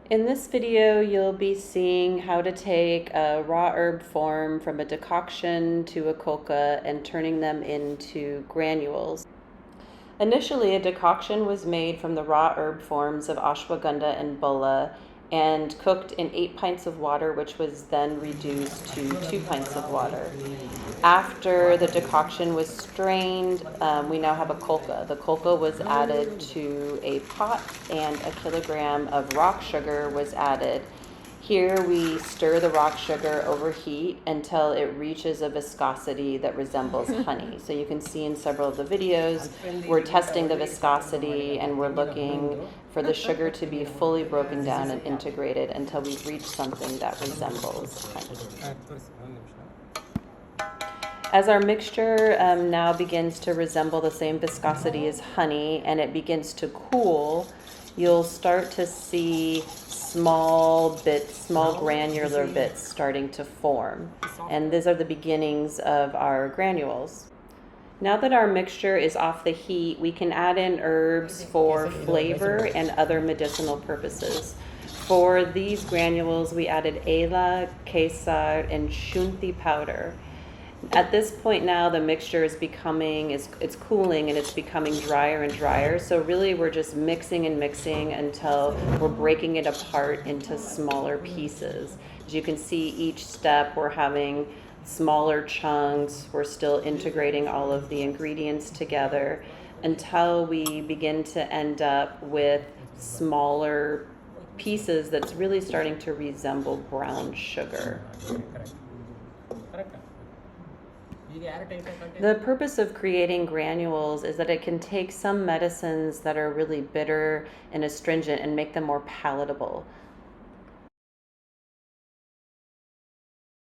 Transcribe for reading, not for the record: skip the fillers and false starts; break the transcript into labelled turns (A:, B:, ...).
A: In this video, you'll be seeing how to take a raw herb form from a decoction to a coca and turning them into granules. Initially, a decoction was made from the raw herb forms of Ashwagandha and Bala and cooked in 8 pints of water, which was then reduced to 2 pints of water. After the decoction was strained, we now have a coca. The coca was added to a pot and a kilogram of rock sugar was added. Here we stir the rock sugar over heat until it reaches a viscosity that resembles honey. So you can see in several of the videos, we're testing the viscosity and we're looking for the sugar to be fully broken down and integrated until we reach something that resembles honey. As our mixture now begins to resemble the same viscosity as honey and it begins to cool, you'll start to see small granular bits starting to form. And these are the beginnings of our granules. Now that our mixture is off the heat, we can add in herbs for flavor and other medicinal purposes. For these granules, we added ela, kesar, and shunthi powder. At this point now, the mixture is it's cooling and it's becoming drier and drier. So really we're just mixing and mixing until we're breaking it apart into smaller pieces. As you can see, each step we're having smaller chunks. We're still integrating all of the ingredients together until we begin to end up with smaller pieces that's really starting to resemble brown sugar. The purpose of creating granules is that it can take some medicines that are really bitter and astringent and make them more palatable.